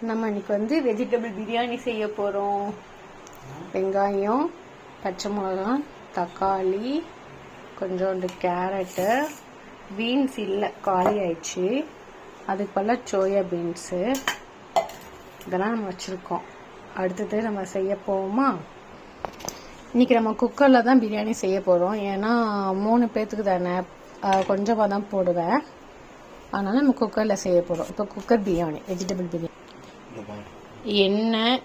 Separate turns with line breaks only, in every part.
நம்ம இன்னைக்கு வந்து வெஜிடபிள் பிரியாணி செய்ய போகிறோம். வெங்காயம், பச்சை மிளகாய், தக்காளி, கொஞ்சோண்டு கேரட்டு, பீன்ஸ் இல்லை காலி ஆயிடுச்சு, அதுக்கு பதிலாக சோயா பீன்ஸு, இதெல்லாம் நம்ம வச்சுருக்கோம். அடுத்தது நம்ம செய்ய போவோமா? இன்றைக்கி நம்ம குக்கரில் தான் பிரியாணி செய்ய போகிறோம். ஏன்னா 3 பேர்த்துக்கு தானே, கொஞ்சமாக தான் போடுவேன். அதனால் நம்ம குக்கரில் செய்ய போகிறோம். இப்போ குக்கர் பிரியாணி, வெஜிடபிள் பிரியாணி. எண்ணெய்,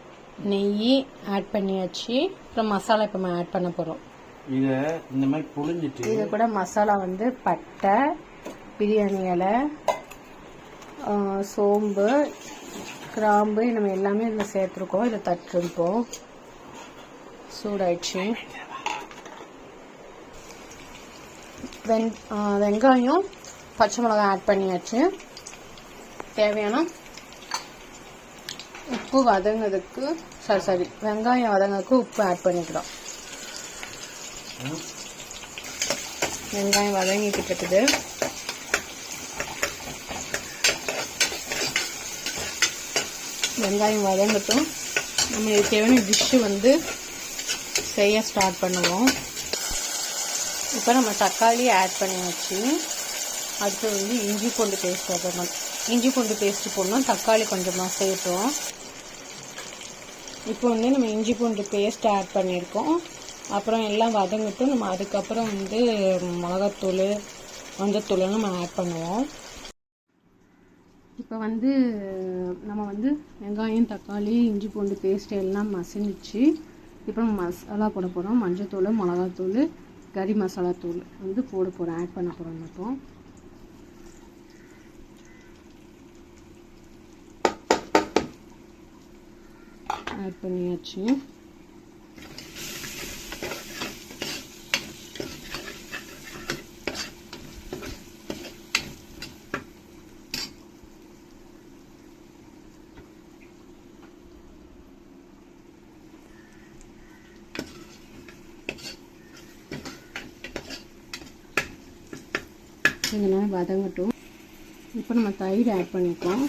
நெய் ஆட் பண்ணியாச்சு. அப்புறம் மசாலா இப்போ நம்ம ஆட் பண்ண போகிறோம்.
இதை இந்த மாதிரி புழிஞ்சிட்டு
இது கூட மசாலா வந்து பட்டை, பிரியாணி இலை, சோம்பு, கிராம்பு, நம்ம எல்லாமே இதில் சேர்த்துருக்கோம். இதை தட்டுருப்போம். சூடாயிடுச்சு. வெங்காயம், பச்சை மிளகாய் ஆட் பண்ணியாச்சு. தேவையான உப்பு வதங்கிறதுக்கு வெங்காயம் வதங்கிறதுக்கு உப்பு ஆட் பண்ணிக்கிறோம். வெங்காயம் வதங்கிக்கிட்டு இருக்குது. வெங்காயம் வதங்கட்டும். நம்ம இது தேவையான டிஷ்ஷு வந்து செய்ய ஸ்டார்ட் பண்ணுவோம். இப்போ நம்ம தக்காளி ஆட் பண்ணியாச்சு. அடுத்து வந்து இஞ்சி பூண்டு பேஸ்ட் போடணும். இஞ்சி பூண்டு பேஸ்ட் போடணும். தக்காளி கொஞ்சமாக சேர்த்தோம். இப்போ வந்து நம்ம இஞ்சி பூண்டு பேஸ்ட் ஆட் பண்ணியிருக்கோம். அப்புறம் எல்லாம் வதங்கிட்டு நம்ம அதுக்கப்புறம் வந்து மிளகாத்தூள், மஞ்சத்தூள் நம்ம ஆட் பண்ணுவோம். இப்போ வந்து நம்ம வந்து வெங்காயம், தக்காளி, இஞ்சி பூண்டு பேஸ்ட் எல்லாம் மசிஞ்சிச்சு. இப்போ நம்ம மசாலா போட போகிறோம். மஞ்சத்தூள், மிளகாத்தூள், கறி மசாலா தூள் வந்து போட போகிறோம், ஆட் பண்ண போகிறோம். மட்டும் ஆட் பண்ணியாச்சு. இதெல்லாம் வதங்கட்டும். இப்போ நம்ம தயிர் ஆட் பண்ணிப்போம்.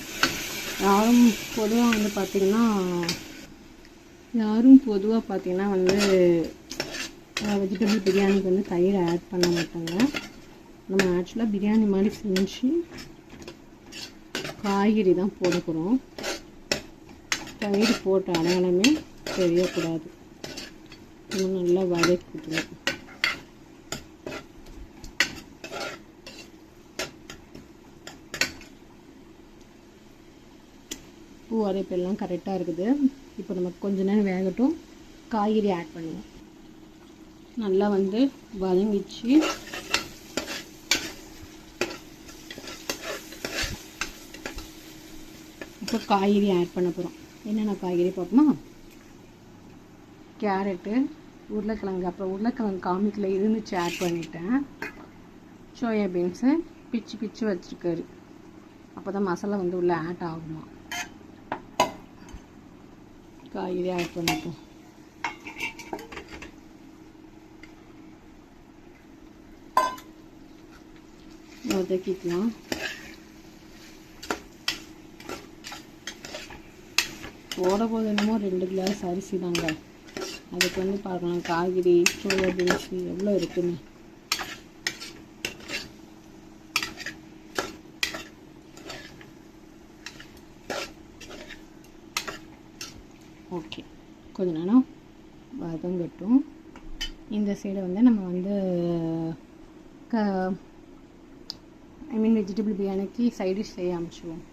யாரும் பொதுவாக வந்து பார்த்திங்கன்னா வந்து வெஜிடபிள் பிரியாணிக்கு வந்து தயிர் ஆட் பண்ண மாட்டாங்க. நம்ம ஆக்சுவலாக பிரியாணி மாதிரி செஞ்சு காய்கறி தான் போட போகிறோம். தயிர் போட்ட அடையாளமே தெரியக்கூடாது. இன்னும் நல்லா வதக்கிட்டுருவோம். பூ அரைப்பெல்லாம் கரெக்டாக இருக்குது. இப்போ நமக்கு கொஞ்ச நேரம் வேகட்டும். காய்கறி ஆட் பண்ணுவோம். நல்லா வந்து வதங்கிச்சு. இப்போ காய்கறி ஆட் பண்ண போகிறோம். என்னென்ன காய்கறி பார்ப்போமா? கேரட்டு, உருளைக்கிழங்கு, அப்புறம் உருளைக்கிழங்கு காமிக்கில் இருந்துச்சு ஆட் பண்ணிட்டேன். சோயா பீன்ஸு பிச்சு வச்சுருக்காரு. அப்போ தான் மசாலா வந்து உள்ளே ஆட் ஆகுமா. காய்கறி ஆட் பண்ணிப்போம். வதக்கிக்கலாம். போட போது என்னமோ 2 கிளாஸ் அரிசி தாங்க. அதுக்கு வந்து பார்க்கலாம் காய்கறி, சோயா பீன்ஸ் எவ்வளோ இருக்குன்னு. ஓகே, கொஞ்ச நேரம் வதங்கட்டும். இந்த சைடை வந்து நம்ம வந்து வெஜிடபிள் பிரியாணிக்கு சைடிஷ் செய்ய ஆரம்பிச்சுவோம்.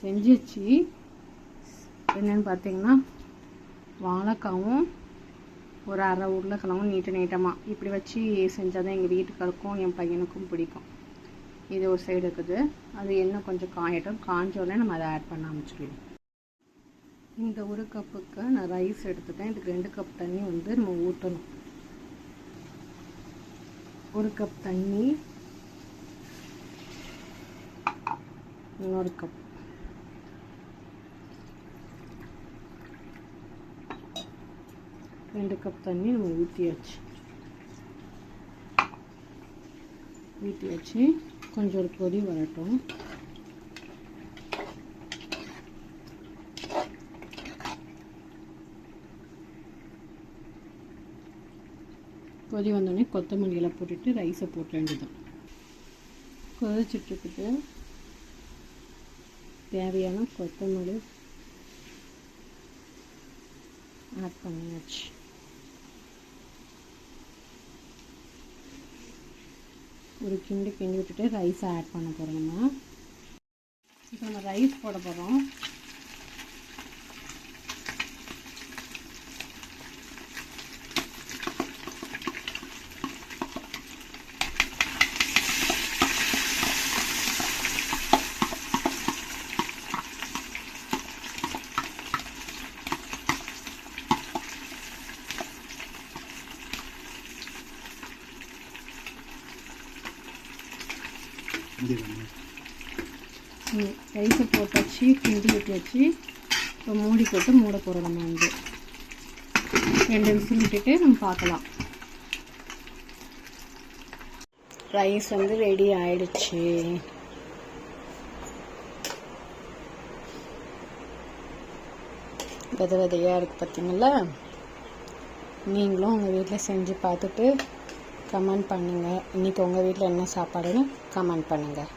செஞ்சிச்சு. என்னென்னு பார்த்தீங்கன்னா வாழைக்காவும் ஒரு அரை உருளைக்கிழங்கும் நீட்டமாக இப்படி வச்சு செஞ்சால் தான் எங்கள் வீட்டுக்காருக்கும் என் பையனுக்கும் பிடிக்கும். இது ஒரு சைடு இருக்குது. அது என்ன கொஞ்சம் காயட்டும். காஞ்சோடனே நம்ம அதை ஆட் பண்ண ஆரம்பிச்சிடுவோம். இந்த 1 கப்புக்கு நான் ரைஸ் எடுத்துட்டேன். இதுக்கு 2 கப் தண்ணி வந்து நம்ம ஊற்றணும். 1 கப் தண்ணி, இன்னொரு கப், ரெண்டு கப் தண்ணி நம்ம ஊற்றியாச்சு. கொஞ்சம் ஒரு கொதி வரட்டும். கொதி வந்தோடனே கொத்தமல்லியில் போட்டுட்டு ரைஸை போட்ட வேண்டியதான். கொதிச்சுட்ருக்குது. தேவையான கொத்தமல்லி ஆட் பண்ணியாச்சு. ஒரு கிண்டி விட்டுட்டு ரைஸை ஆட் பண்ண போகிறோம். இப்போ நம்ம ரைஸ் போட போகிறோம். ரைஸை போட்டாச்சு, கிண்டி விட்டாச்சு. இப்போ மூடி போட்டு மூட போகிறோம். நம்ம வந்து 2 விசில் விட்டுட்டு நம்ம பார்க்கலாம். ரைஸ் வந்து ரெடி ஆயிடுச்சு. விதையாக இருக்குது பார்த்தீங்களா? நீங்களும் உங்கள் வீட்டில் செஞ்சு பார்த்துட்டு கமெண்ட் பண்ணுங்கள். இன்றைக்கி உங்கள் வீட்டில் என்ன சாப்பாடுன்னு கமெண்ட் பண்ணுங்கள்.